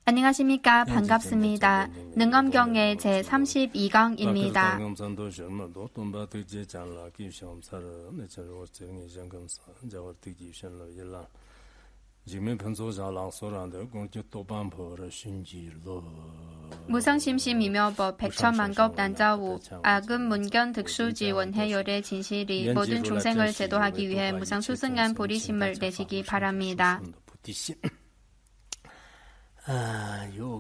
안녕하십니까. 반갑습니다. 능엄경의 제32강입니다. 무상심심이며법 백천만급 난자우 악은 문견 득수지 원해열의 진실이 모든 중생을 제도하기 위해 무상수승한 보리심을 내시기 바랍니다.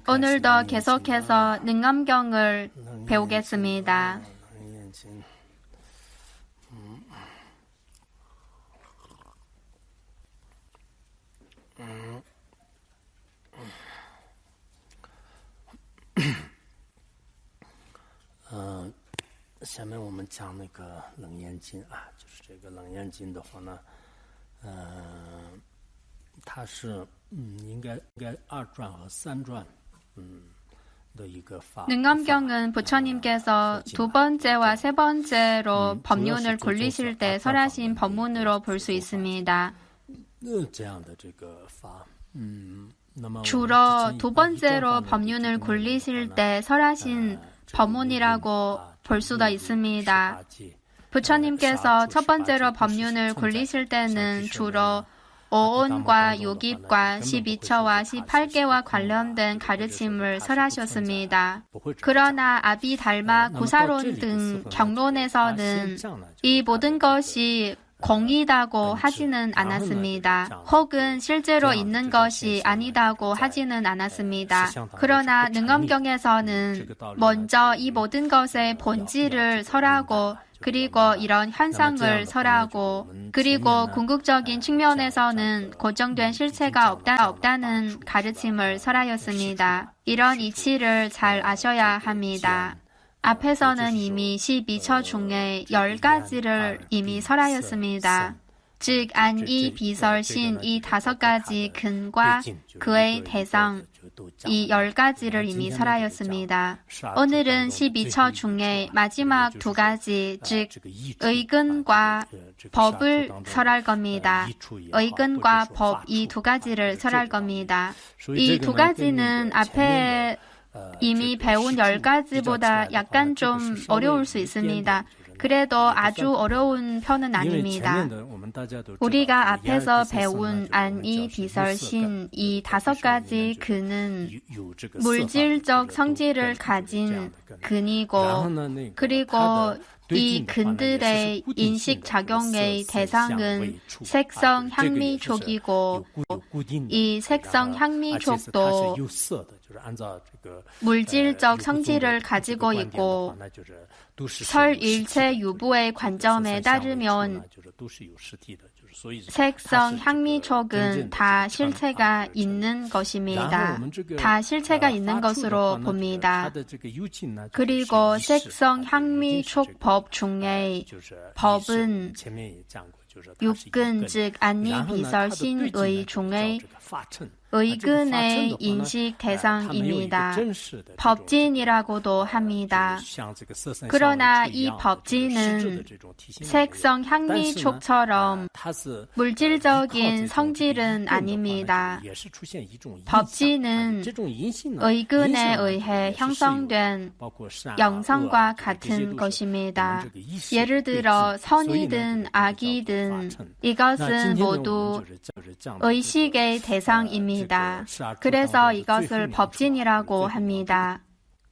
오늘도 계속해서 능엄경을 배우겠습니다.下面我们讲那个楞严经啊，就是这个楞严经的话呢，它是应该二转和三转的一个法。 능엄경은 부처님께서 두 번째와 세 번째로 법륜을 굴리실 때 설하신 법문으로 볼 수 있습니다. 주로 두 번째로 법륜을 굴리실 때 설하신 법문이라고 볼 수도 있습니다. 부처님께서 첫 번째로 법륜을 굴리실 때는 주로 오온과 요깁과 12처와 18개와 관련된 가르침을 설하셨습니다. 그러나 아비달마 구사론 등 경론에서는 이 모든 것이 공이다고 하지는 않았습니다. 혹은 실제로 있는 것이 아니다고 하지는 않았습니다. 그러나 능엄경에서는 먼저 이 모든 것의 본질을 설하고 그리고 이런 현상을 설하고 그리고 궁극적인 측면에서는 고정된 실체가 없다는 가르침을 설하였습니다. 이런 이치를 잘 아셔야 합니다. 앞에서는 이미 12처 중에 10가지를 이미 설하였습니다. 즉 안이, 비설, 신 이 5가지 근과 그의 대상 이 10가지를 이미 설하였습니다. 오늘은 12처 중에 마지막 2가지 즉 의근과 법을 설할 겁니다. 의근과 법 이 2가지를 설할 겁니다. 이 2가지는 앞에 이미 배운 10가지보다 약간 좀 어려울 수 있습니다. 그래도 아주 어려운 편은 아닙니다. 우리가 앞에서 배운 안이, 비설, 신 이 5가지 근은 물질적 성질을 가진 근이고 그리고 이 근들의 인식작용의 대상은 색성, 향미촉이고 이 색성, 향미촉도 물질적 성질을 가지고 있고 설일체 유부의 관점에 따르면 색성, 향미촉은 다 실체가 있는 것입니다. 다 실체가 있는 것으로 봅니다. 그리고 색성, 향미촉 법 중에 법은 육근 즉 안니, 비설, 신의 중에 의근의 인식 대상입니다. 법진이라고도 합니다. 그러나 이 법진은 색성, 향미촉처럼 물질적인 성질은 아닙니다. 법진은 의근에 의해 형성된 영상과 같은 것입니다. 예를 들어 선이든 악이든 이것은 모두 의식의 대상입니다. 그래서 이것을 법진이라고 합니다.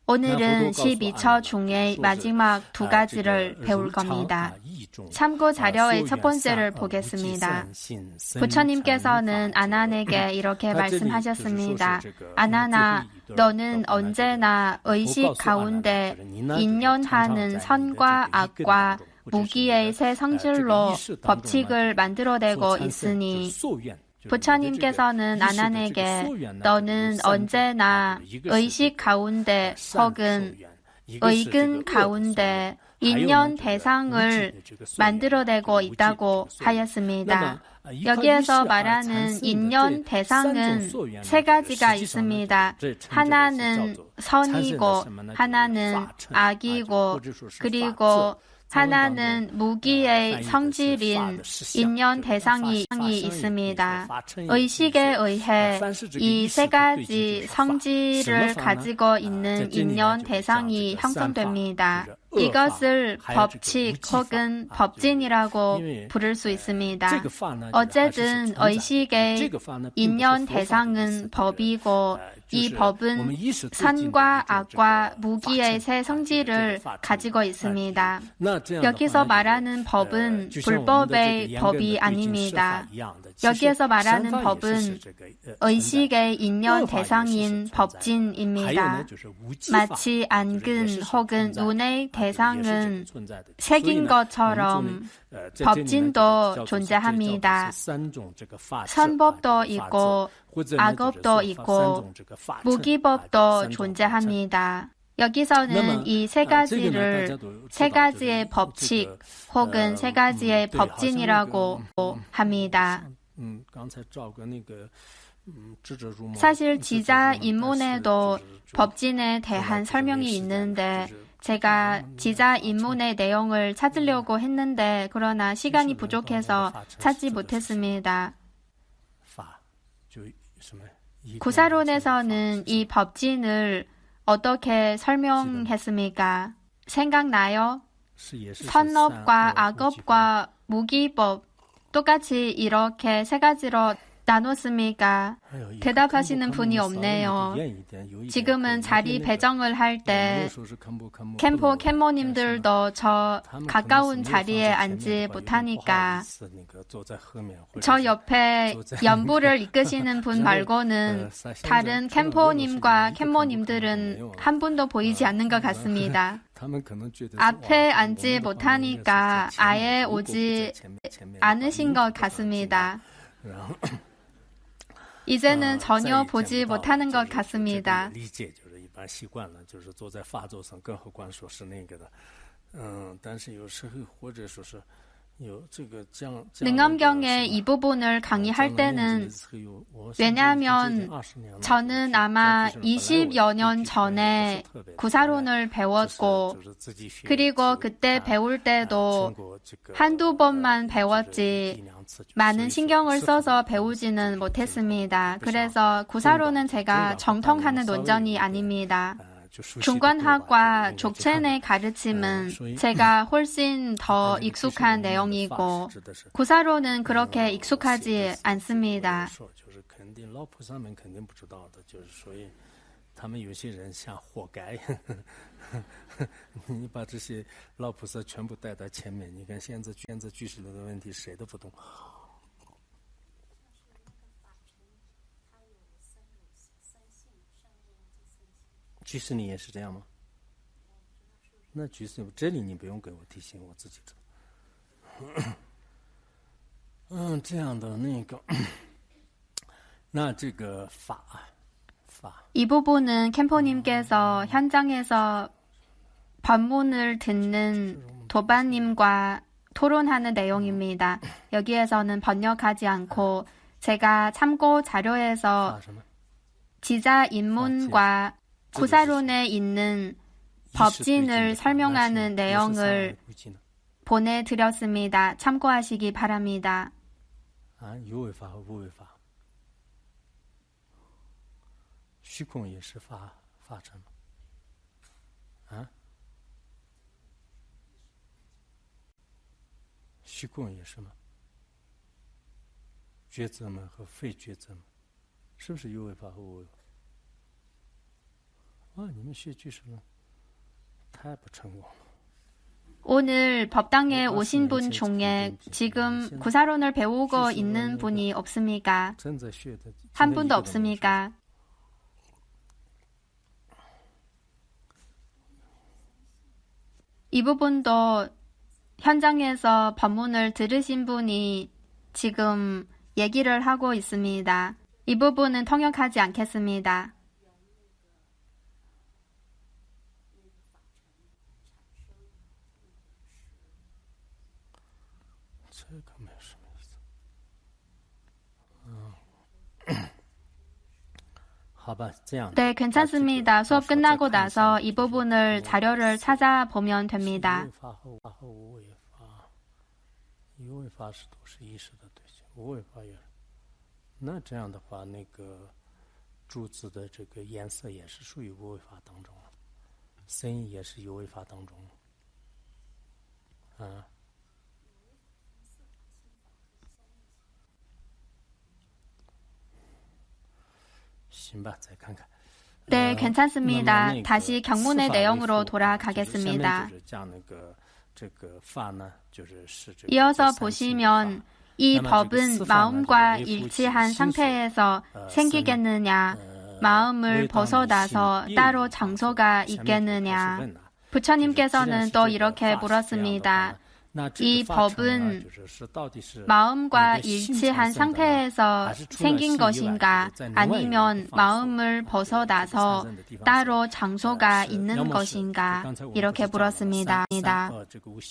오늘은 12처 중에 마지막 2가지를 배울 겁니다. 참고 자료의 첫 번째를 보겠습니다. 부처님께서는 아난에게 이렇게 말씀하셨습니다. 아난아, 너는 언제나 의식 가운데 인연하는 선과 악과 무기의 세 성질로 법칙을 만들어내고 있으니 부처님께서는 아난에게 너는 언제나 의식 가운데 혹은 의근 가운데 인연 대상을 만들어내고 있다고 하였습니다. 여기에서 말하는 인연 대상은 3가지가 있습니다. 하나는 선이고 하나는 악이고 그리고 하나는 무기의 성질인 인연 대상이 있습니다. 의식에 의해 이 세 가지 성질을 가지고 있는 인연 대상이 형성됩니다. 이것을 법칙 혹은 법진이라고 부를 수 있습니다. 어쨌든 의식의 인연 대상은 법이고 이 법은 선과 악과 무기의 세 성질을 가지고 있습니다. 여기서 말하는 법은 불법의 법이 아닙니다. 여기에서 말하는 법은 의식의 인연 대상인 법진입니다. 마치 안근 혹은 눈의 대상은 색인 것처럼 법진도 존재합니다. 선법도 있고 악업도 있고 무기법도 존재합니다. 여기서는 이 세 가지를 세 가지의 법칙 혹은 세 가지의 법진이라고 합니다. 사실 지자 입문에도 법진에 대한 설명이 있는데 제가 지자 입문의 내용을 찾으려고 했는데 그러나 시간이 부족해서 찾지 못했습니다. 구사론에서는 이 법진을 어떻게 설명했습니까? 생각나요? 선업과 악업과 무기법 똑같이 이렇게 세 가지로 나눴습니까? 대답하시는 분이 없네요. 지금은 자리 배정을 할 때 캠포 캠모님들도 저 가까운 자리에 앉지 못하니까 저 옆에 연부를 이끄시는 분 말고는 다른 캠포님과 캠모님들은 한 분도 보이지 않는 것 같습니다. 앞에 앉지 못하니까 아예 오지 않으신 것 같습니다. 이제는 전혀 보지 못하는 것 같습니다. 능엄경의 이 부분을 강의할 때는 왜냐하면 저는 아마 20여 년 전에 구사론을 배웠고 그리고 그때 배울 때도 한두 번만 배웠지 많은 신경을 써서 배우지는 못했습니다. 그래서 구사론은 제가 정통하는 논전이 아닙니다. 중관학과 족첸의 가르침은 제가 훨씬 더 익숙한 내용이고 구사론은 그렇게 익숙하지 않습니다. 他们有些人像活该，你把这些老菩萨全部带到前面，你看现在居士的问题谁都不懂。居士你也是这样吗？那居士这里你不用给我提醒，我自己知道。这样的那个，那这个法。 이 부분은 캠포님께서 현장에서 법문을 듣는 도반님과 토론하는 내용입니다. 여기에서는 번역하지 않고 제가 참고 자료에서 지자 입문과 구사론에 있는 법진을 설명하는 내용을 보내드렸습니다. 참고하시기 바랍니다. 虚空也是法尘吗？啊？虚空也是吗？抉择门和非抉择门，是不是有为法和无为法？啊，你们学居士论太不成功了。 오늘 법당에 오신 분 중에 지금 구사론을 배우고 있는 분이 없습니까? 한 분도 없습니까? 이 부분도 현장에서 법문을 들으신 분이 지금 얘기를 하고 있습니다. 이 부분은 통역하지 않겠습니다. 네, 괜찮습니다. 수업 끝나고 나서 이 부분을 자료를 찾아보면 됩니다. 无为法是都是意识的对象，无为法也。那这样的话，那个柱子的这个颜色也是属于无为法当中了，声音也是有为法当中。行吧，再看看。 네, 괜찮습니다. 다시 경문의 내용으로 돌아가겠습니다. 이어서 보시면 이 법은 마음과 일치한 상태에서 생기겠느냐, 마음을 벗어나서 따로 장소가 있겠느냐. 부처님께서는 또 이렇게 물었습니다. 이 법은 마음과 일치한 상태에서 생긴 것인가 아니면 마음을 벗어나서 따로 장소가 있는 것인가 이렇게 물었습니다.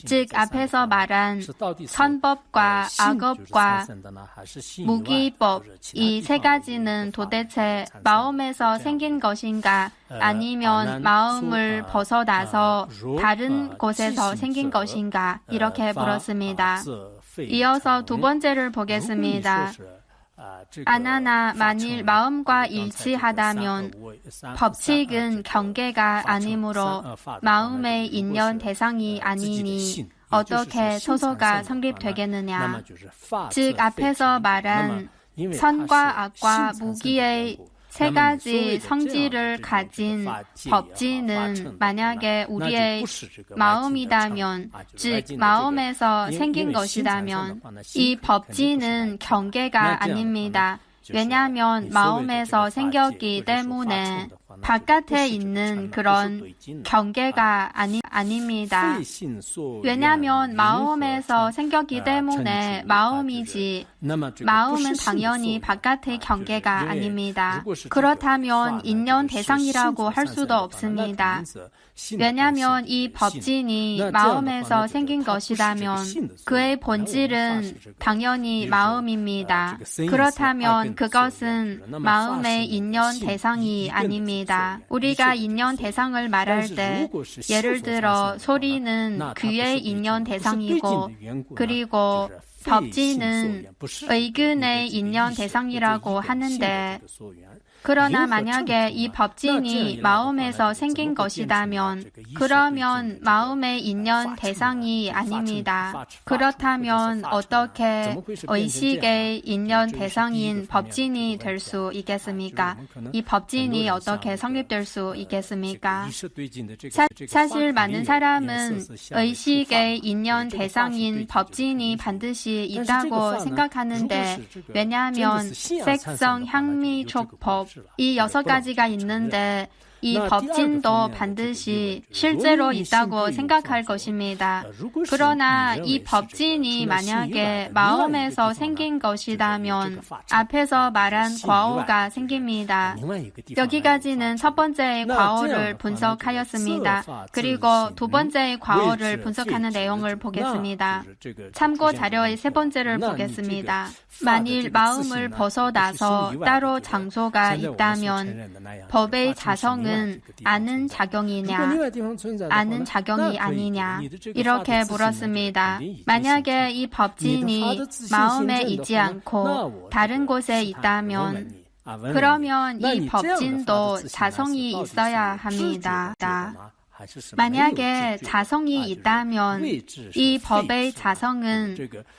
즉 앞에서 말한 선법과 악업과 무기법 이 세 가지는 도대체 마음에서 생긴 것인가 아니면 마음을 벗어나서 다른 곳에서 생긴 것인가 이렇게 물었습니다. 이어서 두 번째를 보겠습니다. 아나나 만일 마음과 일치하다면 법칙은 경계가 아니므로 마음의 인연 대상이 아니니 어떻게 소소가 성립되겠느냐. 즉 앞에서 말한 선과 악과 무기의 세 가지 성질을 가진 법지는 만약에 우리의 마음이다면, 즉 마음에서 생긴 것이다면 이 법지는 경계가 아닙니다. 왜냐하면 마음에서 생겼기 때문에 바깥에 있는 그런 경계가 아닙니다. 왜냐하면 마음에서 생겼기 때문에 마음이지 마음은 당연히 바깥의 경계가 아닙니다. 그렇다면 인연 대상이라고 할 수도 없습니다. 왜냐하면 이 법진이 마음에서 생긴 것이라면 그의 본질은 당연히 마음입니다. 그렇다면 그것은 마음의 인연 대상이 아닙니다. 우리가 인연 대상을 말할 때 예를 들어 소리는 귀의 인연 대상이고 그리고 법지는 의근의 인연 대상이라고 하는데 그러나 만약에 이 법진이 마음에서 생긴 것이라면 그러면 마음의 인연 대상이 아닙니다. 그렇다면 어떻게 의식의 인연 대상인 법진이 될 수 있겠습니까? 이 법진이 어떻게 성립될 수 있겠습니까? 사실 많은 사람은 의식의 인연 대상인 법진이 반드시 있다고 생각하는데 왜냐하면 색성, 향미, 촉법 이 6가지가 있는데 이 법진도 반드시 실제로 있다고 생각할 것입니다. 그러나 이 법진이 만약에 마음에서 생긴 것이라면 앞에서 말한 과오가 생깁니다. 여기까지는 첫 번째의 과오를 분석하였습니다. 그리고 두 번째의 과오를 분석하는 내용을 보겠습니다. 참고 자료의 세 번째를 보겠습니다. 만일 마음을 벗어나서 따로 장소가 있다면 법의 자성은 아는 작용이냐, 아는 작용이 아니냐 이렇게 물었습니다. 만약에 이 법진이 마음에 있지 않고 다른 곳에 있다면 그러면 이 법진도 자성이 있어야 합니다. 만약에 자성이 있다면 이 법의 자성은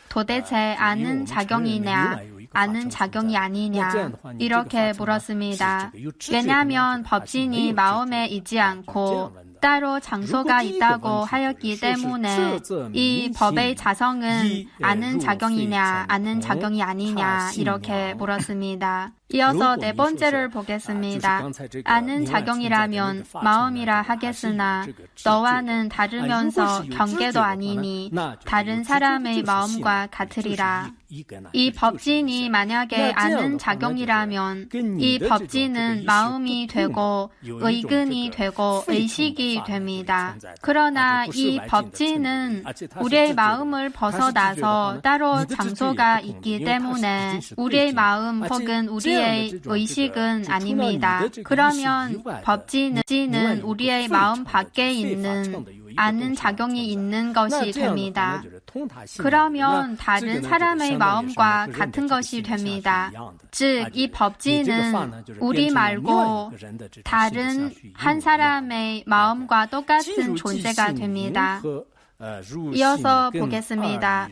도대체 아는 작용이냐 아는 작용이 아니냐 이렇게 물었습니다. 왜냐하면 법진이 마음에 있지 않고 따로 장소가 있다고 하였기 때문에 이 법의 자성은 아는 작용이냐 아는 작용이 아니냐 이렇게 물었습니다. 이어서 네 번째를 보겠습니다. 아는 작용이라면 마음이라 하겠으나 너와는 다르면서 경계도 아니니 다른 사람의 마음과 같으리라. 이 법진이 만약에 아는 작용이라면 이 법진은 마음이 되고 의근이 되고 의식이 됩니다. 그러나 이 법진은 우리의 마음을 벗어나서 따로 장소가 있기 때문에 우리의 마음 혹은 우리의 우리의 의식은 아닙니다. 그러면 법지는 우리의 마음 밖에 있는 아는 작용이 있는 것이 됩니다. 그러면 다른 사람의 마음과 같은 것이 됩니다. 즉, 이 법지는 우리 말고 다른 한 사람의 마음과 똑같은 존재가 됩니다. 이어서 보겠습니다.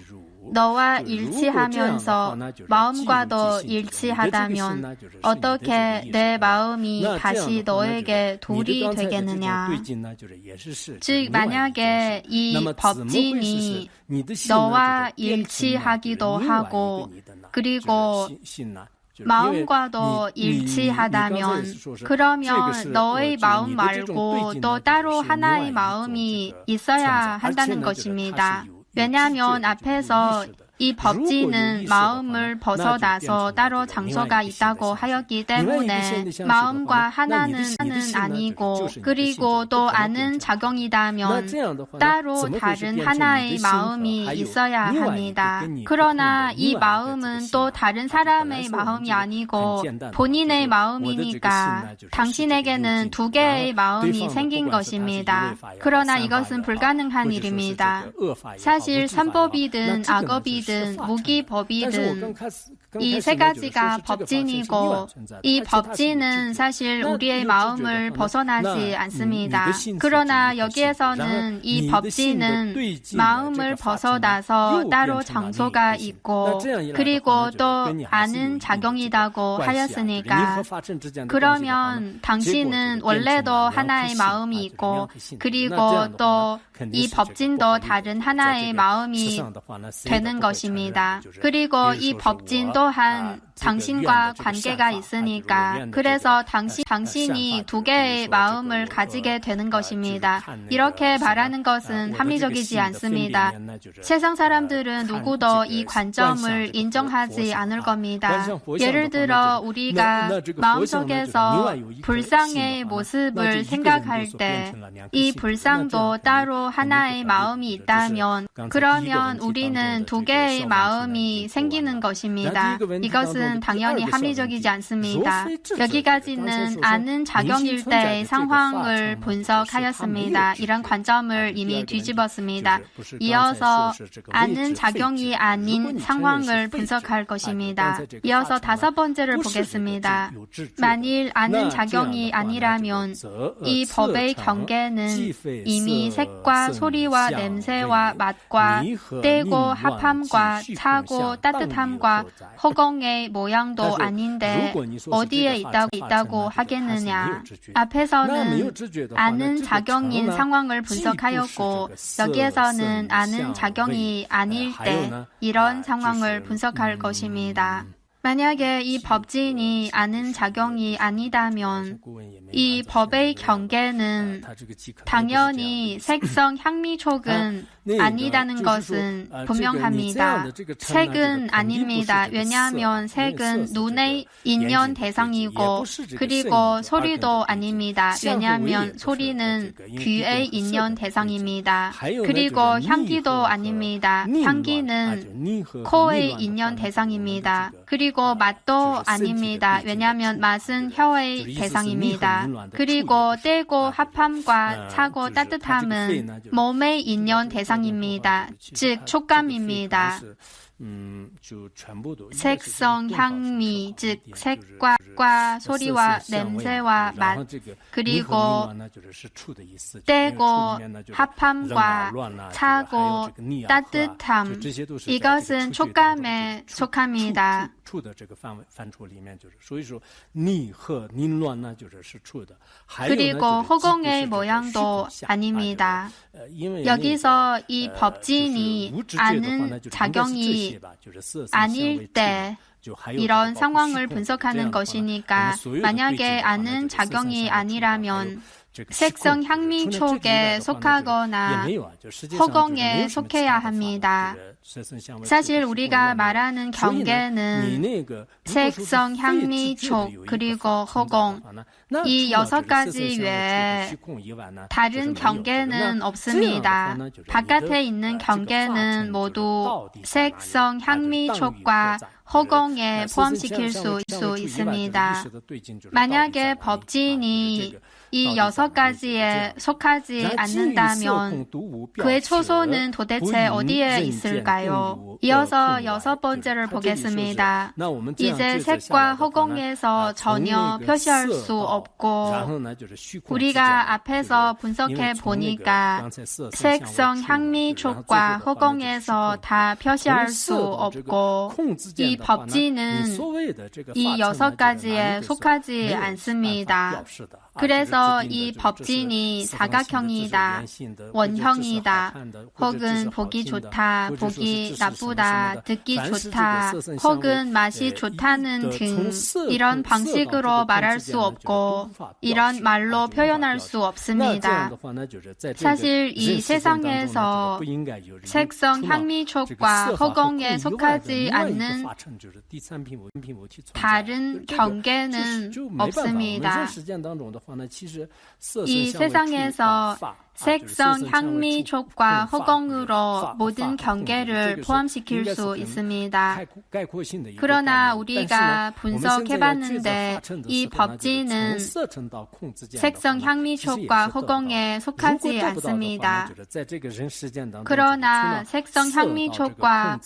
너와 일치하면서 마음과도 일치하다면 어떻게 내 마음이 다시 너에게 돌이 되겠느냐. 즉, 만약에 이 법진이 너와 일치하기도 하고 그리고 마음과도 일치하다면 그러면 너의 마음 말고 또 따로 하나의 마음이 있어야 한다는 것입니다. 왜냐하면 앞에서 이 법지는 마음을 벗어나서 따로 장소가 있다고 하였기 때문에 마음과 하나는 아니고 그리고 또 아는 작용이다면 따로 다른 하나의 마음이 있어야 합니다. 그러나 이 마음은 또 다른 사람의 마음이 아니고 본인의 마음이니까 당신에게는 두 개의 마음이 생긴 것입니다. 그러나 이것은 불가능한 일입니다. 사실 삼법이든 악업이든 무기법이든 이 세 가지가 법진이고 이 법진은 사실 우리의 마음을 벗어나지 않습니다. 그러나 여기에서는 이 법진은 마음을 벗어나서 따로 장소가 있고 그리고 또 아는 작용이라고 하였으니까 그러면 당신은 원래도 하나의 마음이 있고 그리고 또 이 법진도 다른 하나의 마음이 되는 것입니다. 그리고 이 법진 또한 당신과 관계가 있으니까 그래서 당신이 두 개의 마음을 가지게 되는 것입니다. 이렇게 말하는 것은 합리적이지 않습니다. 세상 사람들은 누구도 이 관점을 인정하지 않을 겁니다. 예를 들어 우리가 마음속에서 불상의 모습을 생각할 때 이 불상도 따로 하나의 마음이 있다면 그러면 우리는 두 개의 마음이 생기는 것입니다. 이것은 당연히 합리적이지 않습니다. 여기까지는 아는 작용일 때의 상황을 분석하였습니다. 이런 관점을 이미 뒤집었습니다. 이어서 아는 작용이 아닌 상황을 분석할 것입니다. 이어서 다섯 번째를 보겠습니다. 만일 아는 작용이 아니라면 이 법의 경계는 이미 색과 소리와 냄새와 맛과 떼고 합함과 차고 따뜻함과 허공의 모양도 아닌데 어디에 있다고 하겠느냐. 앞에서는 아는 작용인 상황을 분석하였고 여기에서는 아는 작용이 아닐 때 이런 상황을 분석할 것입니다. 만약에 이 법진이 아는 작용이 아니다면 이 법의 경계는 당연히 색성 향미촉은 아니다는 것은 분명합니다. 색은 아닙니다. 왜냐하면 색은 눈의 인연 대상이고 그리고 소리도 아닙니다. 왜냐하면 소리는 귀의 인연 대상입니다. 그리고 향기도 아닙니다. 향기는 코의 인연 대상입니다. 그리고 맛도 아닙니다. 왜냐하면 맛은 혀의 대상입니다. 그리고 떼고 합함과 차고 따뜻함은 몸의 인연 대상입니다. 즉 촉감입니다. 색성, 향미, 즉 색과 소리와 냄새와 맛, 그리고 떼고 합함과 차고 따뜻함, 이것은 촉감에 속합니다. 그리고 허공의 모양도 아닙니다. 여기서 이 법진이 아는 작용이 아닐 때 이런 상황을 분석하는 것이니까 만약에 아는 작용이 아니라면 색성 향미촉에 속하거나 허공에 속해야 합니다. 사실 우리가 말하는 경계는 색성, 향미, 촉, 그리고 허공 이 6가지 외에 다른 경계는 없습니다. 바깥에 있는 경계는 모두 색성, 향미, 촉과 허공에 포함시킬 수 있습니다. 만약에 법진이 이 6가지에 속하지 않는다면 그의 초소는 도대체 어디에 있을까요? 이어서 6번째를 보겠습니다. 이제 색과 허공에서 전혀 표시할 수 없고 우리가 앞에서 분석해 보니까 색성, 향미, 촉과 허공에서 다 표시할 수 없고 이 법진은 이 6가지에 속하지 않습니다. 그래서 이 법진이 사각형이다, 원형이다, 혹은 보기 좋다, 보기 나쁘다, 듣기 좋다, 혹은 맛이 좋다는 등 이런 방식으로 말할 수 없고 이런 말로 표현할 수 없습니다. 사실 이 세상에서 색성, 향미, 촉과 허공에 속하지 않는 다른 경계는 없습니다. 이 세상에서 색성, 향미, 촉과 허공으로 모든 경계를 포함시킬 수 있습니다. 그러나 우리가 분석해봤는데 이 법진은 색성, 향미, 촉과 허공에 속하지 않습니다. 그러나 색성, 향미, 촉과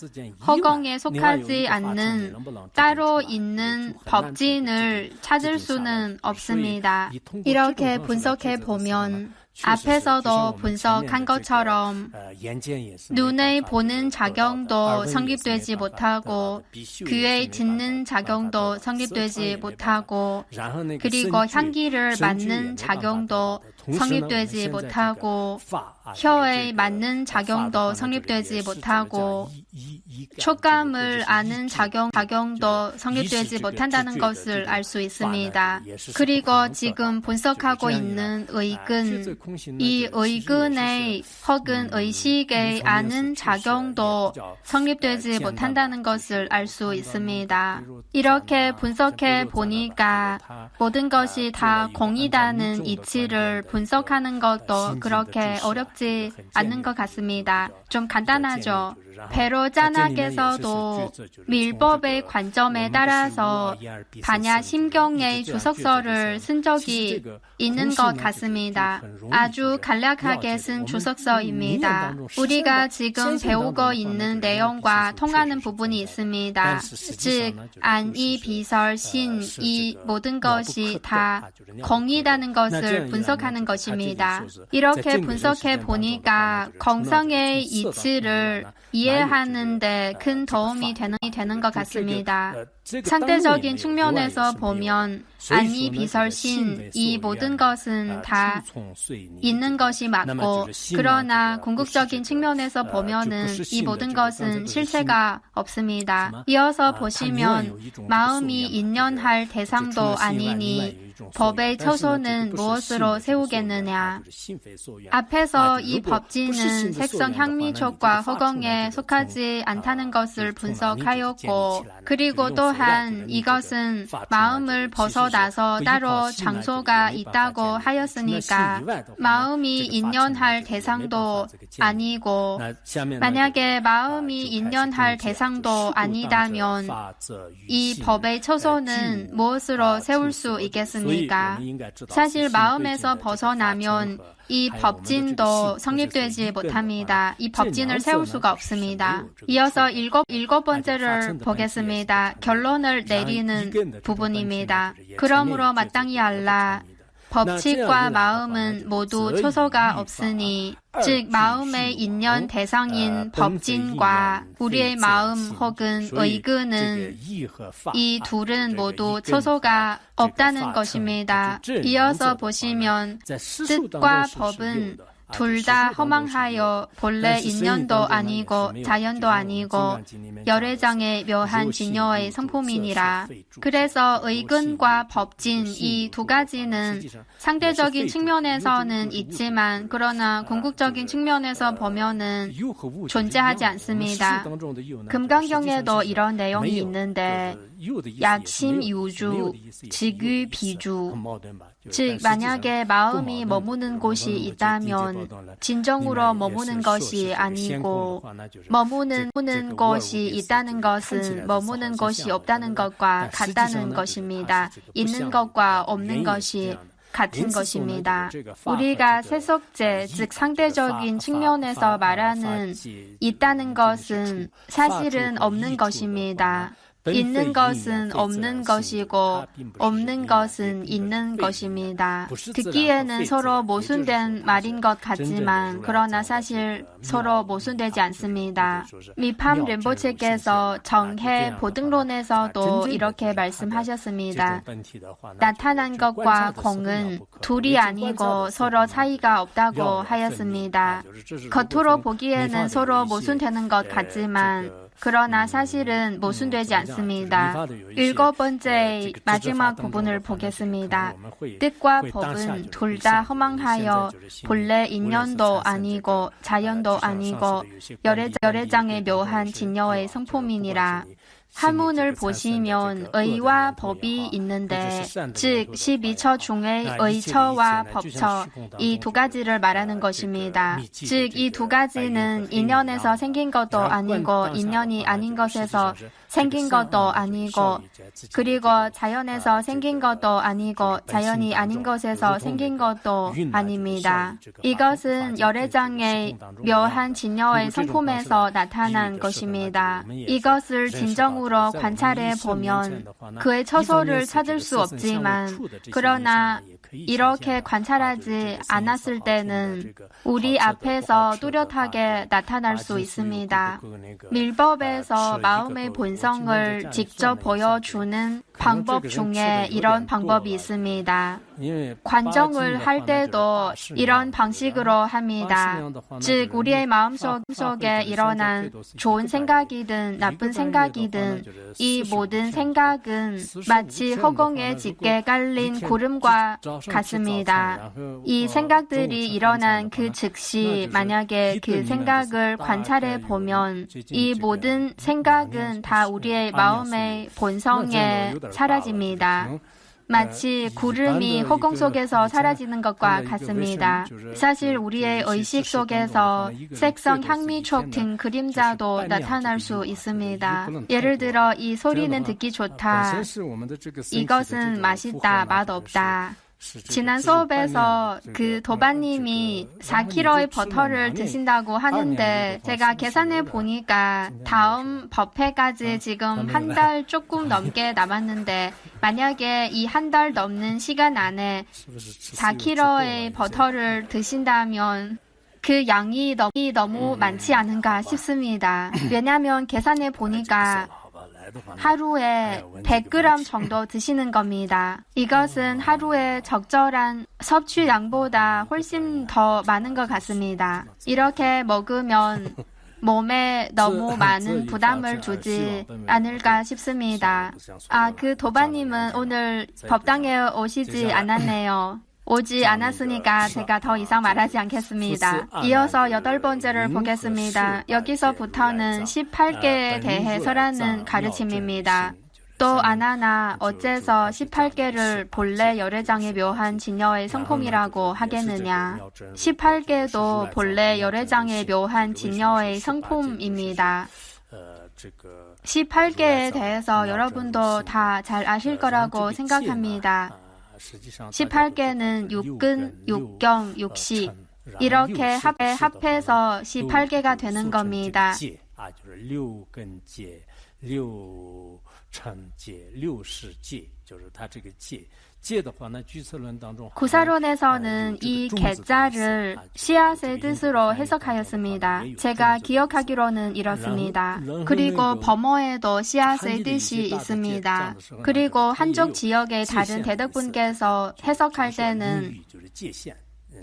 허공에 속하지 않는 따로 있는 법진을 찾을 수는 없습니다. 이렇게 분석해보면 앞에서도 분석한 것처럼 눈의 보는 작용도 성립되지 못하고 귀의 듣는 작용도 성립되지 못하고 그리고 향기를 맡는 작용도 성립되지 못하고 혀의 맡는 작용도 성립되지 못하고 촉감을 아는 작용도 성립되지 못한다는 것을 알 수 있습니다. 그리고 지금 분석하고 있는 의근, 이 의근의 혹은 의식의 아는 작용도 성립되지 못한다는 것을 알 수 있습니다. 이렇게 분석해 보니까 모든 것이 다 공이다는 이치를 분석하는 것도 그렇게 어렵지 않는 것 같습니다. 좀 간단하죠. 베로자나께서도 밀법의 관점에 따라서 반야 심경의 주석서를 쓴 적이 있는 것 같습니다. 아주 간략하게 쓴 주석서입니다. 우리가 지금 배우고 있는 내용과 통하는 부분이 있습니다. 즉, 안이, 비설, 신, 이 모든 것이 다 공이라는 것을 분석하는 것입니다. 이렇게 분석해 보니까 공성의 이치를 이해하는 데 큰 도움이 되는 것 같습니다. 상대적인 측면에서 보면 안이, 비설, 신, 이 모든 것은 다 있는 것이 맞고 그러나 궁극적인 측면에서 보면은 이 모든 것은 실체가 없습니다. 이어서 보시면 마음이 인연할 대상도 아니니 법의 처소는 무엇으로 세우겠느냐. 앞에서 이 법진은 색성, 향미, 촉과 허공에 속하지 않다는 것을 분석하였고 그리고 또한 이것은 마음을 벗어나서 따로 장소가 있다고 하였으니까 마음이 인연할 대상도 아니고 만약에 마음이 인연할 대상도 아니다면 이 법의 처소는 무엇으로 세울 수 있겠습니까? 사실 마음에서 벗어나면 이 법진도 성립되지 못합니다. 이 법진을 세울 수가 없습니다. 이어서 일곱 번째를 보겠습니다. 결론을 내리는 부분입니다. 그러므로 마땅히 알라. 법칙과 마음은 모두 초소가 없으니 즉 마음의 인연 대상인 법진과 우리의 마음 혹은 의근은 이 둘은 모두 초소가 없다는 것입니다. 이어서 보시면 뜻과 법은 둘 다 허망하여 본래 인연도 아니고 자연도 아니고 열애장에 묘한 진여의 성품이니라. 그래서 의근과 법진 이 두 가지는 상대적인 측면에서는 있지만 그러나 궁극적인 측면에서 보면은 존재하지 않습니다. 금강경에도 이런 내용이 있는데 약심 유주, 직유 비주. 즉 만약에 마음이 머무는 곳이 있다면 진정으로 머무는 것이 아니고 머무는 것이 있다는 것은 머무는 것이 없다는 것과 같다는 것입니다. 있는 것과 없는 것이 같은 것입니다. 우리가 세속제, 즉 상대적인 측면에서 말하는 있다는 것은 사실은 없는 것입니다. 있는 것은 없는 것이고 없는 것은 있는 것입니다. 듣기에는 서로 모순된 말인 것 같지만 그러나 사실 서로 모순되지 않습니다. 미팜 린포체께서 정해 보등론에서도 이렇게 말씀하셨습니다. 나타난 것과 공은 둘이 아니고 서로 차이가 없다고 하였습니다. 겉으로 보기에는 서로 모순되는 것 같지만 그러나 사실은 모순되지 않습니다. 7번째 마지막 부분을 보겠습니다. 뜻과 법은 둘 다 허망하여 본래 인연도 아니고 자연도 아니고 열애장에 묘한 진여의 성품이니라. 한문을 보시면 의와 법이 있는데 즉 12처 중에 의처와 법처 이 두 가지를 말하는 것입니다. 즉 이 두 가지는 인연에서 생긴 것도 아니고 인연이 아닌 것에서 생긴 것도 아니고 그리고 자연에서 생긴 것도 아니고 자연이 아닌 것에서 생긴 것도 아닙니다. 이것은 열애장의 묘한 진여의 성품에서 나타난 것입니다. 이것을 진정으로 관찰해 보면 그의 처소를 찾을 수 없지만 그러나 이렇게 관찰하지 않았을 때는 우리 앞에서 뚜렷하게 나타날 수 있습니다. 밀법에서 마음의 본성을 직접 보여주는 방법 중에 이런 방법이 있습니다. 관정을 할 때도 이런 방식으로 합니다. 즉 우리의 마음속에 일어난 좋은 생각이든 나쁜 생각이든 이 모든 생각은 마치 허공에 짙게 깔린 구름과 같습니다. 이 생각들이 일어난 그 즉시 만약에 그 생각을 관찰해 보면 이 모든 생각은 다 우리의 마음의 본성에 사라집니다. 마치 구름이 허공 속에서 사라지는 것과 같습니다. 사실 우리의 의식 속에서 색성, 향미촉 등 그림자도 나타날 수 있습니다. 예를 들어 이 소리는 듣기 좋다. 이것은 맛있다, 맛없다. 지난 수업에서 그 도반님이 4kg의 버터를 드신다고 하는데 제가 계산해 보니까 다음 법회까지 지금 한 달 조금 넘게 남았는데 만약에 이 한 달 넘는 시간 안에 4kg의 버터를 드신다면 그 양이 너무 많지 않은가 싶습니다. 왜냐하면 계산해 보니까 하루에 100g 정도 드시는 겁니다. 이것은 하루에 적절한 섭취량보다 훨씬 더 많은 것 같습니다. 이렇게 먹으면 몸에 너무 많은 부담을 주지 않을까 싶습니다. 그 도반님은 오늘 법당에 오시지 않았네요. 오지 않았으니까 제가 더 이상 말하지 않겠습니다. 이어서 8번째를 보겠습니다. 여기서부터는 18개에 대해 설하는 가르침입니다. 또 아나나 어째서 18개를 본래 열애장에 묘한 진여의 성품이라고 하겠느냐. 18개도 본래 열애장에 묘한 진여의 성품입니다. 18개에 대해서 여러분도 다 잘 아실 거라고 생각합니다. 18개는 육근, 육경, 육식 이렇게 합해서 18개가 되는 겁니다. 구사론에서는 이 개자를 씨앗의 뜻으로 해석하였습니다. 제가 기억하기로는 이렇습니다. 그리고 범어에도 씨앗의 뜻이 있습니다. 그리고 한쪽 지역의 다른 대덕분께서 해석할 때는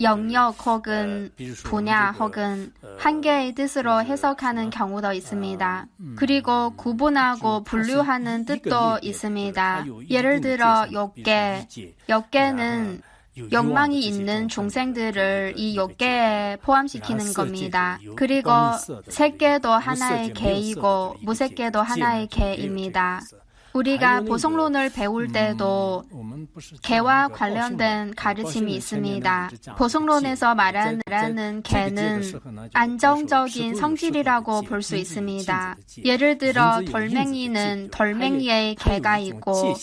영역 혹은 분야 혹은 한 개의 뜻으로 해석하는 경우도 있습니다. 그리고 구분하고 분류하는 뜻도 있습니다. 예를 들어 욕계는 욕망이 있는 중생들을 이 욕계에 포함시키는 겁니다. 그리고 색계도 하나의 계이고 무색계도 하나의 계입니다. 우리가 보성론을 배울 때도 개와 관련된 가르침이 있습니다. 보성론에서 말하는 개는 안정적인 성질이라고 볼 수 있습니다. 예를 들어 돌멩이는 돌멩이의 개가 있고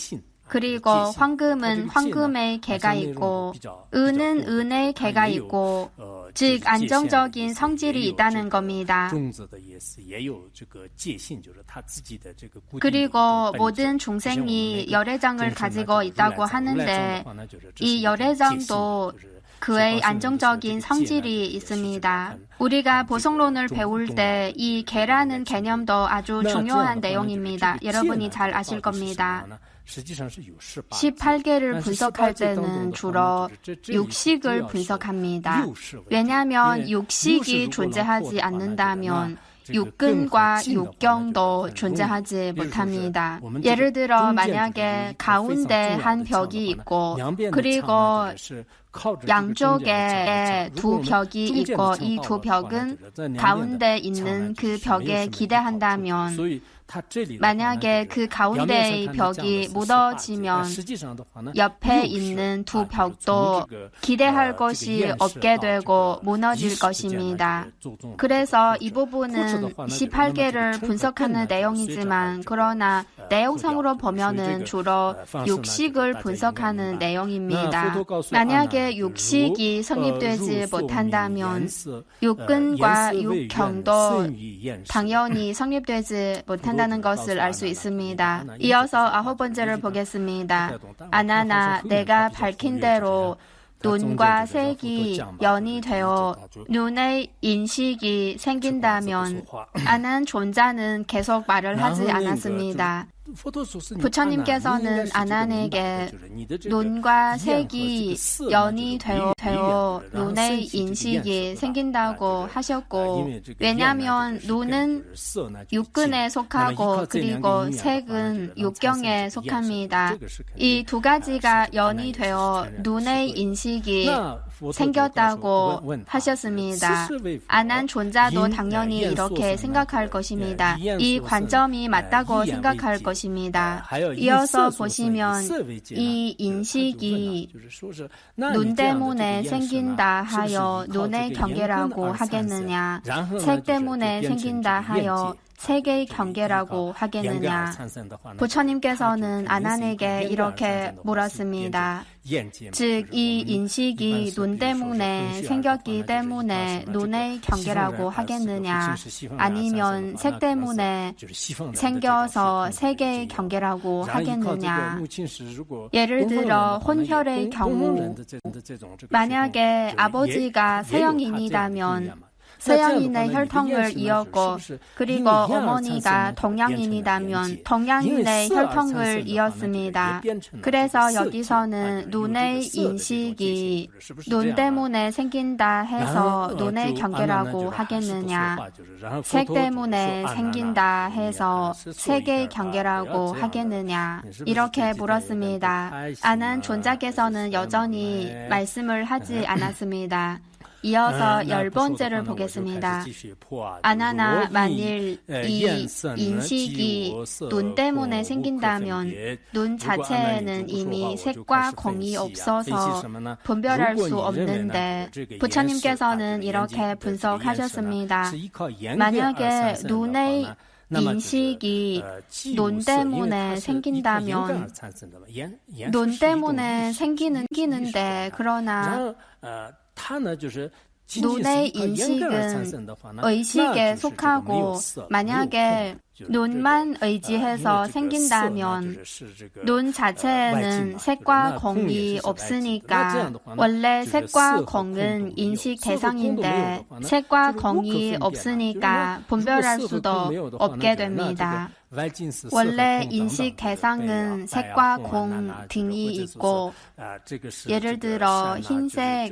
그리고 황금은 황금의 개가 있고 은은 은의 개가 있고 즉 안정적인 성질이 있다는 겁니다. 그리고 모든 중생이 열애장을 가지고 있다고 하는데 이 열애장도 그의 안정적인 성질이 있습니다. 우리가 보성론을 배울 때 이 개라는 개념도 아주 중요한 내용입니다. 여러분이 잘 아실 겁니다. 18개를 분석할 때는 주로 육식을 분석합니다. 왜냐하면 육식이 존재하지 않는다면 육근과 육경도 존재하지 못합니다. 예를 들어 만약에 가운데 한 벽이 있고 그리고 양쪽에 두 벽이 있고 이 두 벽은 가운데 있는 그 벽에 기대한다면 만약에 그 가운데의 벽이 무너지면 옆에 있는 두 벽도 기대할 것이 없게 되고 무너질 것입니다. 그래서 이 부분은 18개를 분석하는 내용이지만 그러나 내용상으로 보면은 주로 육식을 분석하는 내용입니다. 만약에 육식이 성립되지 못한다면 육근과 육경도 당연히 성립되지 못한다는 것을 알 수 있습니다. 이어서 9번째를 보겠습니다. 아나나 내가 밝힌 대로 눈과 색이 연이 되어 눈의 인식이 생긴다면 아난 존자는 계속 말을 하지 않았습니다. 부처님께서는 아난에게 눈과 색이 연이 되어 눈의 인식이 생긴다고 하셨고 왜냐하면 눈은 육근에 속하고 그리고 색은 육경에 속합니다. 이 두 가지가 연이 되어 눈의 인식이 생겼다고 하셨습니다. 아난 존자도 당연히 이렇게 생각할 것입니다. 이 관점이 맞다고 생각할 것입니다. 이어서 보시면 이 인식이 눈 때문에 생긴다 하여 눈의 경계라고 하겠느냐, 색 때문에 생긴다 하여 색의 경계라고 하겠느냐. 부처님께서는 아난에게 이렇게 물었습니다. 즉, 이 인식이 눈 때문에 생겼기 때문에 눈의 경계라고 하겠느냐, 아니면 색 때문에 생겨서 색의 경계라고 하겠느냐. 예를 들어 혼혈의 경우, 만약에 아버지가 서양인이라면 서양인의 혈통을 이었고 그리고 어머니가 동양인이라면 동양인의 혈통을 이었습니다. 그래서 여기서는 눈의 인식이 눈 때문에 생긴다 해서 눈의 경계라고 하겠느냐, 색 때문에 생긴다 해서 색의 경계라고 하겠느냐, 이렇게 물었습니다. 아난 존자께서는 여전히 말씀을 하지 않았습니다. 이어서 10번째를 보겠습니다. 아나나 만일 이 인식이 눈 때문에 생긴다면 눈 자체에는 이미 색과 공이 없어서 분별할 수 없는데 부처님께서는 이렇게 분석하셨습니다. 만약에 눈의 인식이 눈 때문에 생긴다면 눈 때문에 생기는데 그러나 눈의 인식은 의식에 속하고 만약에 눈만 의지해서 생긴다면 눈 자체에는 색과 공이 없으니까 원래 색과 공은 인식 대상인데 색과 공이 없으니까 분별할 수도 없게 됩니다. 원래 인식 대상은 색과 공 등이 있고 예를 들어 흰색,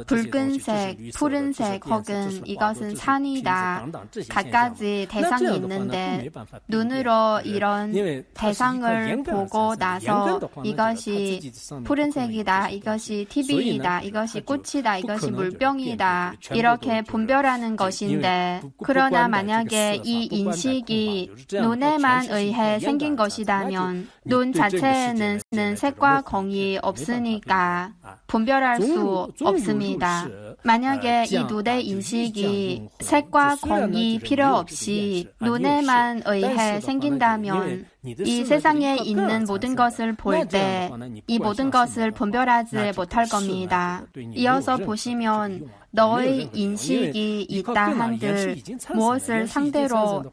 붉은색, 푸른색 혹은 이것은 산이다. 갖가지 대상이 있는데 눈으로 이런 대상을 보고 나서 이것이 푸른색이다, 이것이 TV이다, 이것이 꽃이다, 이것이 물병이다 이렇게 분별하는 것인데 그러나 만약에 이 인식이 눈에만 의해 생긴 것이라면 눈 자체에는 색과 공이 없으니까 분별할 수 없습니다. 만약에 이 눈의 인식이 색과 공이 필요 없이 눈에만 의해 생긴다면 이 세상에 있는 모든 것을 볼 때 이 모든 것을 분별하지 못할 겁니다. 이어서 보시면 너의 인식이 있다 한들 무엇을 상대로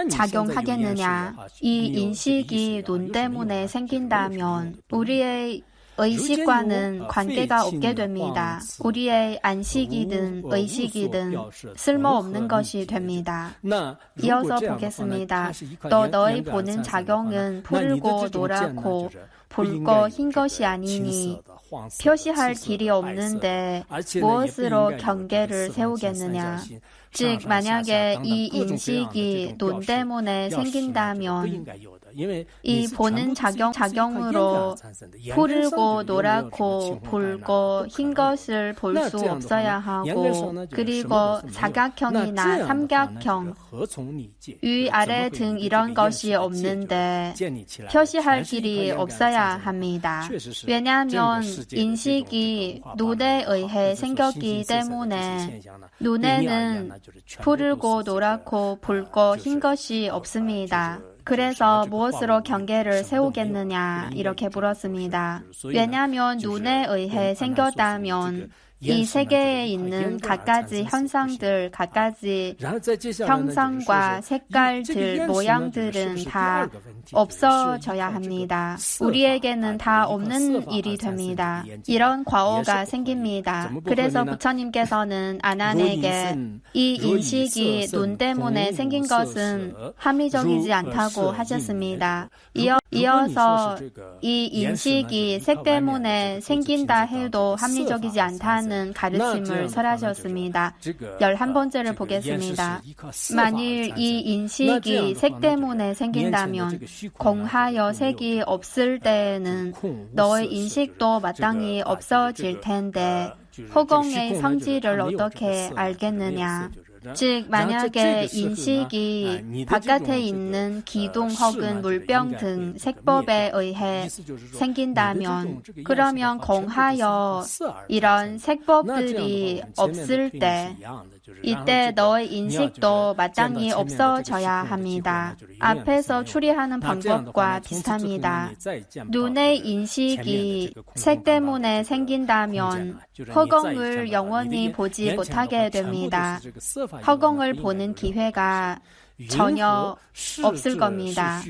작용하겠느냐? 이 인식이 눈 때문에 생긴다면 우리의 의식과는 관계가 없게 됩니다. 우리의 안식이든 의식이든 쓸모없는 것이 됩니다. 이어서 보겠습니다. 또 너의 보는 작용은 푸르고 노랗고 붉고 흰 것이 아니니 표시할 길이 없는데 무엇으로 경계를 세우겠느냐? 즉 만약에 이 인식이 눈 때문에 생긴다면 이 보는 작용으로 푸르고 노랗고 붉고 흰 것을 볼 수 없어야 하고 그리고 사각형이나 삼각형, 위, 아래 등 이런 것이 없는데 표시할 길이 없어야 합니다. 왜냐하면 인식이 눈에 의해 생겼기 때문에 눈에는 푸르고 노랗고 붉고 흰 것이 없습니다. 그래서 무엇으로 경계를 세우겠느냐 이렇게 물었습니다. 왜냐하면 눈에 의해 생겼다면 이 세계에 있는 갖가지 현상들, 갖가지 형상과 색깔들, 모양들은 다 없어져야 합니다. 우리에게는 다 없는 일이 됩니다. 이런 과오가 생깁니다. 그래서 부처님께서는 아난에게 이 인식이 눈 때문에 생긴 것은 합리적이지 않다고 하셨습니다. 이어서 이 인식이 색 때문에 생긴다 해도 합리적이지 않다는 가르침을 설하셨습니다. 11번째를 보겠습니다. 만일 이 인식이 색 때문에 생긴다면 공하여 색이 없을 때에는 너의 인식도 마땅히 없어질 텐데 허공의 성질을 어떻게 알겠느냐? 즉 만약에 인식이 바깥에 있는 기둥 혹은 물병 등 색법에 의해 생긴다면 그러면 공하여 이런 색법들이 없을 때 이때 너의 인식도 마땅히 없어져야 합니다. 앞에서 추리하는 방법과 비슷합니다. 눈의 인식이 색 때문에 생긴다면 허공을 영원히 보지 못하게 됩니다. 허공을 보는 기회가 전혀 없을 겁니다.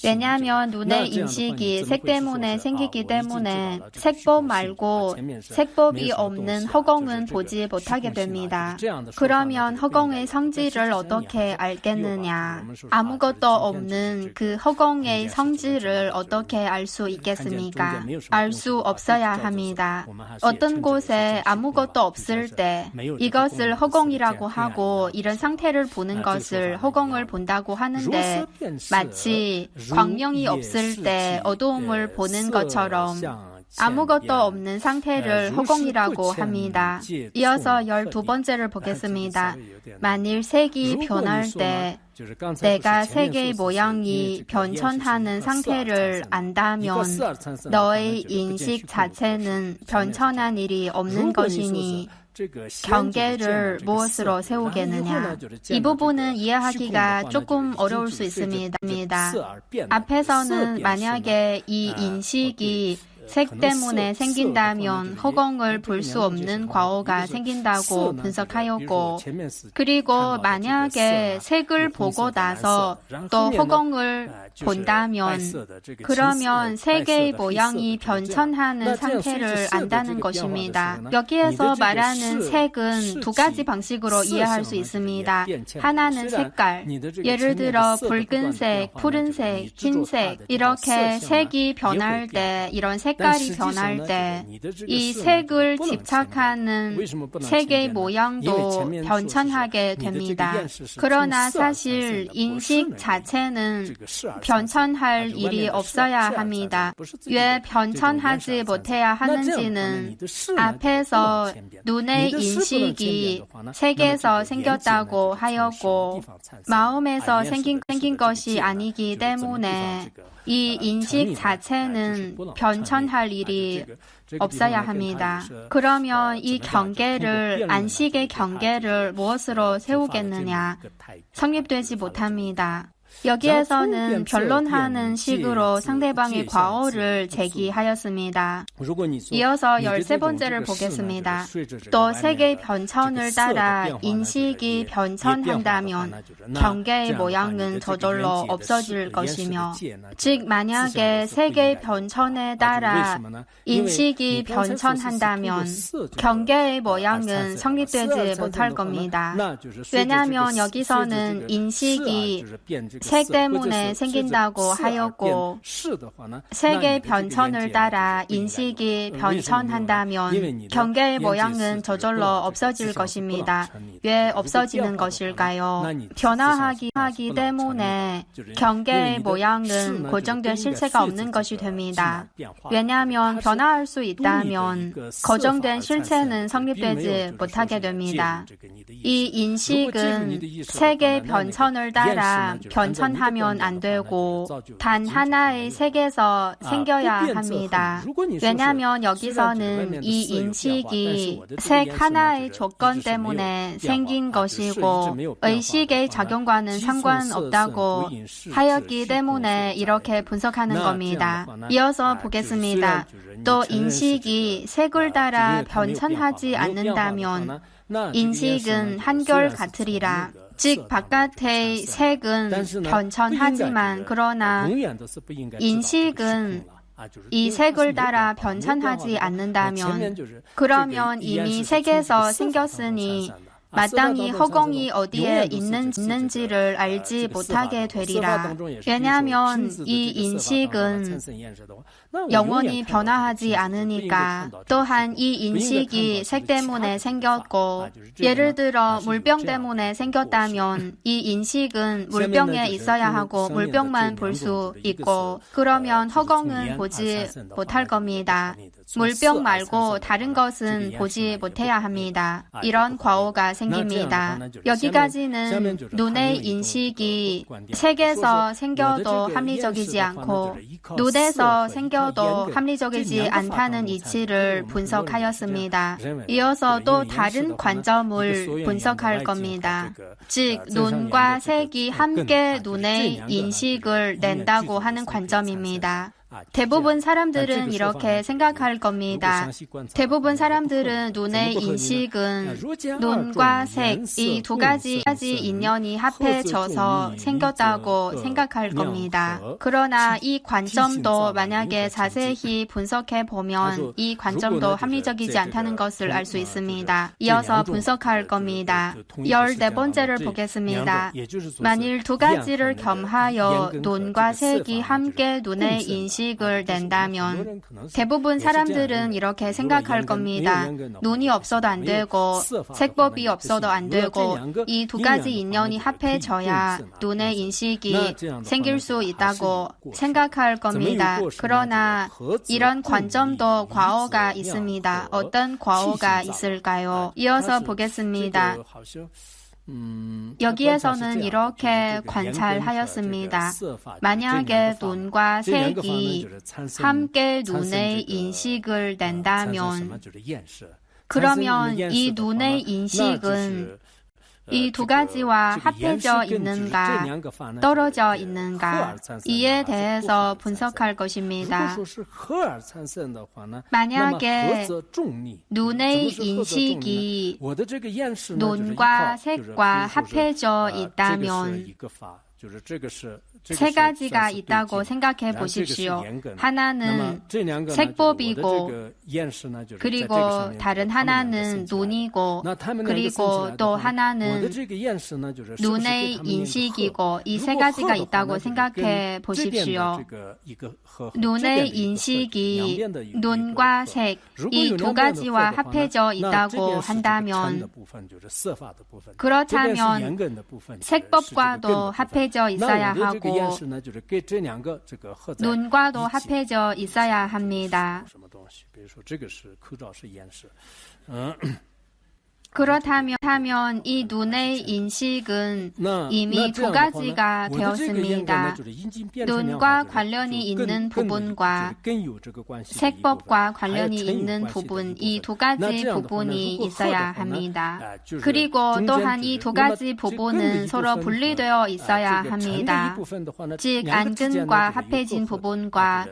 왜냐하면 눈의 인식이 색 때문에 생기기 때문에 색법 말고 색법이 없는 허공은 보지 못하게 됩니다. 그러면 허공의 성질을 어떻게 알겠느냐? 아무것도 없는 그 허공의 성질을 어떻게 알 수 있겠습니까? 알 수 없어야 합니다. 어떤 곳에 아무것도 없을 때 이것을 허공이라고 하고 이런 상태를 보는 것을 허공을 본다고 하는데 마치 광명이 없을 때 어두움을 보는 것처럼 아무것도 없는 상태를 허공이라고 합니다. 이어서 12번째를 보겠습니다. 만일 색이 변할 때 내가 색의 모양이 변천하는 상태를 안다면 너의 인식 자체는 변천한 일이 없는 것이니 경계를 무엇으로 세우겠느냐? 이 부분은 이해하기가 조금 어려울 수 있습니다. 앞에서는 만약에 이 인식이 색 때문에 생긴다면 허공을 볼 수 없는 과오가 생긴다고 분석하였고, 그리고 만약에 색을 보고 나서 또 허공을 본다면 그러면 색의 모양이 변천하는 상태를 안다는 것입니다. 여기에서 말하는 색은 두 가지 방식으로 이해할 수 있습니다. 하나는 색깔, 예를 들어 붉은색, 푸른색, 흰색 이렇게 색이 변할 때, 이런 색깔이 변할 때 이 색을 집착하는 색의 모양도 변천하게 됩니다. 그러나 사실 인식 자체는 변천할 일이 없어야 합니다. 왜 변천하지 못해야 하는지는 앞에서 눈의 인식이 색에서 생겼다고 하였고 마음에서 생긴 것이 아니기 때문에 이 인식 자체는 변천할 일이 없어야 합니다. 그러면 이 경계를, 안식의 경계를 무엇으로 세우겠느냐? 성립되지 못합니다. 여기에서는 변론하는 식으로 상대방의 과오를 제기하였습니다. 이어서 13번째를 보겠습니다. 또 색의 변천을 따라 인식이 변천한다면 경계의 모양은 저절로 없어질 것이며, 즉 만약에 색의 변천에 따라 인식이 변천한다면 경계의 모양은 성립되지 못할 겁니다. 왜냐하면 여기서는 인식이 색 때문에 생긴다고 하였고 색의 변천을 따라 인식이 변천한다면 경계의 모양은 저절로 없어질 것입니다. 왜 없어지는 것일까요? 변화하기 때문에 경계의 모양은 고정된 실체가 없는 것이 됩니다. 왜냐하면 변화할 수 있다면 고정된 실체는 성립되지 못하게 됩니다. 이 인식은 색의 변천을 따라 변천하면 안 되고 단 하나의 색에서 생겨야 합니다. 왜냐하면 여기서는 이 인식이 색 하나의 조건 때문에 생긴 것이고 의식의 작용과는 상관없다고 하였기 때문에 이렇게 분석하는 겁니다. 이어서 보겠습니다. 또 인식이 색을 따라 변천하지 않는다면 인식은 한결 같으리라. 즉 바깥의 색은 변천하지만 그러나 인식은 이 색을 따라 변천하지 않는다면 그러면 이미 색에서 생겼으니 마땅히 허공이 어디에 있는지를 알지 못하게 되리라. 왜냐하면 이 인식은 영원히 변화하지 않으니까. 또한 이 인식이 색 때문에 생겼고 예를 들어 물병 때문에 생겼다면 이 인식은 물병에 있어야 하고 물병만 볼 수 있고 그러면 허공은 보지 못할 겁니다. 물병 말고 다른 것은 보지 못해야 합니다. 이런 과오가 생깁니다. 여기까지는 눈의 인식이 색에서 생겨도 합리적이지 않고 눈에서 생겨도 합리적이지 않다는 이치를 분석하였습니다. 이어서 또 다른 관점을 분석할 겁니다. 즉 눈과 색이 함께 눈의 인식을 낸다고 하는 관점입니다. 대부분 사람들은 이렇게 생각할 겁니다. 대부분 사람들은 눈의 인식은 눈과 색, 이 두 가지 인연이 합해져서 생겼다고 생각할 겁니다. 그러나 이 관점도 만약에 자세히 분석해 보면 이 관점도 합리적이지 않다는 것을 알 수 있습니다. 이어서 분석할 겁니다. 14번째를 보겠습니다. 만일 두 가지를 겸하여 눈과 색이 함께 눈의 인식을 낸다면 대부분 사람들은 이렇게 생각할 겁니다. 눈이 없어도 안 되고 색법이 없어도 안 되고 이 두 가지 인연이 합해져야 눈의 인식이 생길 수 있다고 생각할 겁니다. 그러나 이런 관점도 과오가 있습니다. 어떤 과오가 있을까요? 이어서 보겠습니다. 여기에서는 이렇게 관찰하였습니다. 만약에 눈과 색이 함께 눈의 인식을 낸다면 그러면 이 눈의 인식은 이 두 가지와 합해져 있는가, 떨어져 있는가, 이에 대해서 분석할 것입니다. 만약에 눈의 인식이 눈과 색과 합해져 있다면 세 가지가 있다고 생각해 보십시오. 하나는 색법이고, 그리고 다른 하나는 눈이고, 그리고 또 하나는 눈의 인식이고, 이 세 가지가 있다고 생각해 보십시오. 눈의 인식이 눈과 색, 이 두 가지와 합해져 있다고 한다면, 그렇다면 색법과도 합해져 있어야 하고 눈과도 합해져 있어야 합니다. 그렇다면 이 눈의 인식은 이미 두 가지가 되었습니다. 눈과 관련이 있는 부분과 색법과 관련이 있는 부분, 이 두 가지 부분이 있어야 합니다. 그리고 또한 이 두 가지 부분은 서로 분리되어 있어야 합니다. 즉, 안근과 합해진 부분과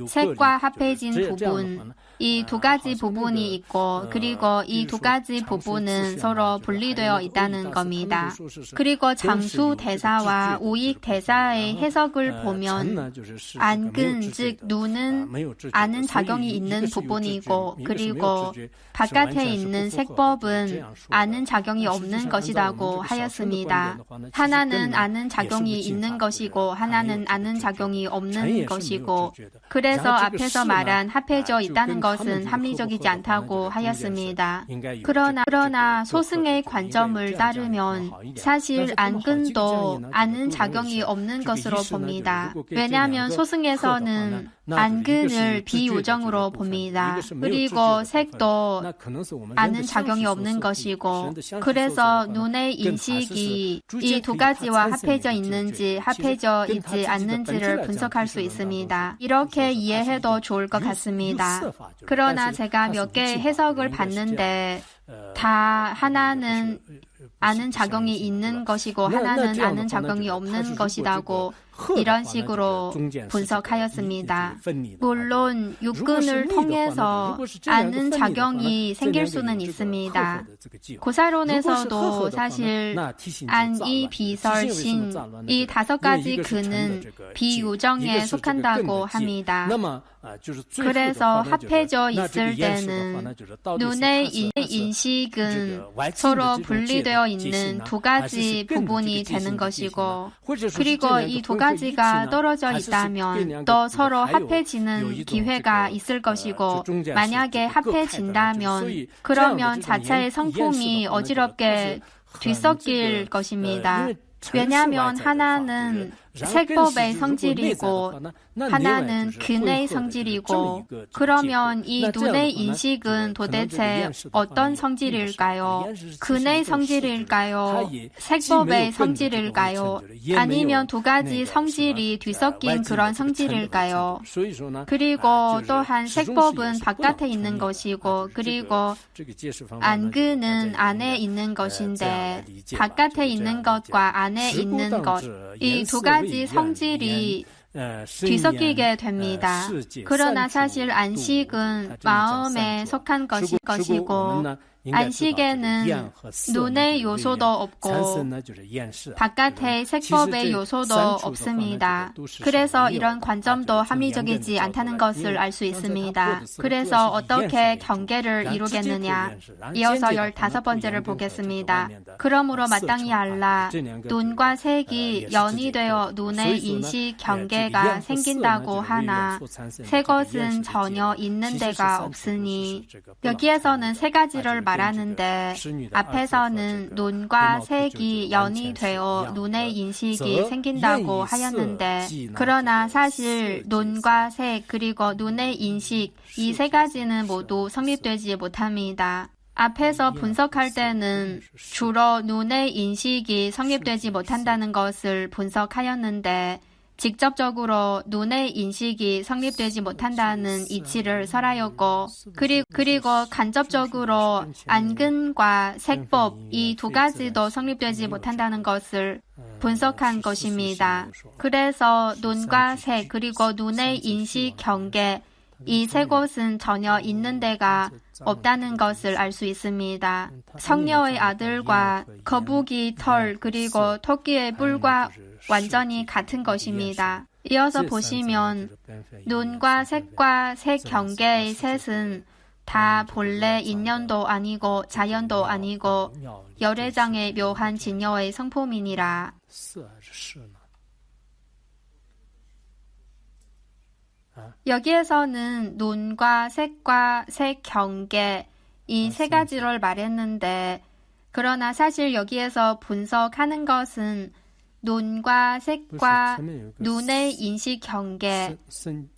색과 합해진 부분, 이 두 가지 부분이 있고, 그리고 이 두 가지 부분은 서로 분리되어 있다는 겁니다. 그리고 장수 대사와 우익 대사의 해석을 보면 안근, 즉 눈은 아는 작용이 있는 부분이고, 그리고 바깥에 있는 색법은 아는 작용이 없는 것이라고 하였습니다. 하나는 아는 작용이 있는 것이고, 하나는 아는 작용이 없는 것이고, 그래서 앞에서 말한 합해져 있다는 것은 합리적이지 않다고 하였습니다. 그러나 소승의 관점을 따르면 사실 안근도 아는 작용이 없는 것으로 봅니다. 왜냐하면 소승에서는 안근을 비유정으로 봅니다. 그리고 색도 아는 작용이 없는 것이고, 그래서 눈의 인식이 이 두 가지와 합해져 있는지 합해져 있지 않는지를 분석할 수 있습니다. 이렇게 이해해도 좋을 것 같습니다. 그러나 제가 몇 개의 해석을 봤는데 다 하나는 아는 작용이 있는 것이고 하나는 아는 작용이 없는 것이라고 이런 식으로 분석하였습니다. 물론 육근을 통해서 아는 작용이 생길 수는 있습니다. 고사론에서도 사실 안, 이, 비설, 신, 이 다섯 가지 근은 비유정에 속한다고 합니다. 그래서 합해져 있을 때는 눈의 인식은 서로 분리되어 있는 두 가지 부분이 되는 것이고, 그리고 이 두 가지가 떨어져 있다면 또 서로 합해지는 기회가 있을 것이고, 만약에 합해진다면 그러면 자체의 성품이 어지럽게 뒤섞일 것입니다. 왜냐하면 하나는 색법의 성질이고 하나는 근의 성질이고, 그러면 이 눈의 인식은 도대체 어떤 성질일까요? 근의 성질일까요? 색법의 성질일까요? 아니면 두 가지 성질이 뒤섞인 그런 성질일까요? 그리고 또한 색법은 바깥에 있는 것이고, 그리고 안근은 안에 있는 것인데 바깥에 있는 것과 안에 있는 것, 이 두 가지 성질이 뒤섞이게 됩니다. 그러나 사실 안식은 마음에 속한 것이고, 안식에는 눈의 요소도 없고 바깥의 색법의 요소도 없습니다. 그래서 이런 관점도 합리적이지 않다는 것을 알 수 있습니다. 그래서 어떻게 경계를 이루겠느냐? 이어서 15번째를 보겠습니다. 그러므로 마땅히 알라. 눈과 색이 연이 되어 눈의 인식 경계가 생긴다고 하나 새 것은 전혀 있는 데가 없으니, 여기에서는 세 가지를 말하는데 앞에서는 눈과 색이 연이 되어 눈의 인식이 생긴다고 하였는데, 그러나 사실 눈과 색 그리고 눈의 인식, 이 세 가지는 모두 성립되지 못합니다. 앞에서 분석할 때는 주로 눈의 인식이 성립되지 못한다는 것을 분석하였는데, 직접적으로 눈의 인식이 성립되지 못한다는 이치를 설하였고, 그리고 간접적으로 안근과 색법 이 두 가지도 성립되지 못한다는 것을 분석한 것입니다. 그래서 눈과 색 그리고 눈의 인식 경계 이 세 곳은 전혀 있는 데가 없다는 것을 알 수 있습니다. 성녀의 아들과 거북이 털 그리고 토끼의 뿔과 완전히 같은 것입니다. 이어서 보시면 눈과 색과 색 경계의 셋은 다 본래 인연도 아니고 자연도 아니고 열애장의 묘한 진여의 성품이니라. 여기에서는 눈과 색과 색 경계 이 세 가지를 말했는데, 그러나 사실 여기에서 분석하는 것은 눈과 색과 눈의 인식 경계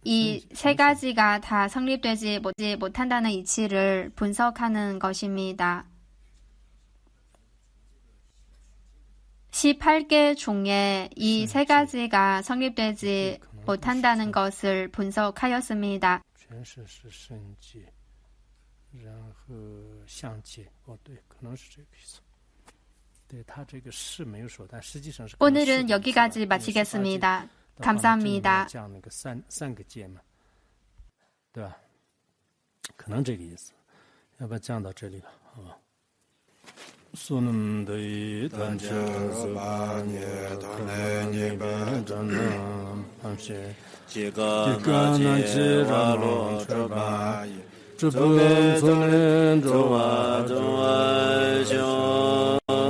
이 세 가지가 다 성립되지 못한다는 이치를 분석하는 것입니다. 18개 중에 이 세 가지가 성립되지 못한다는 것을 분석하였습니다. 오늘은 여기까지 마치겠습니다. 감사합니다. 可能这个意思，要不要降到这里了？好吧。苏能得一单车巴涅托内尼巴真能旁些，几个南极热罗车巴，这不能从人中啊中啊修。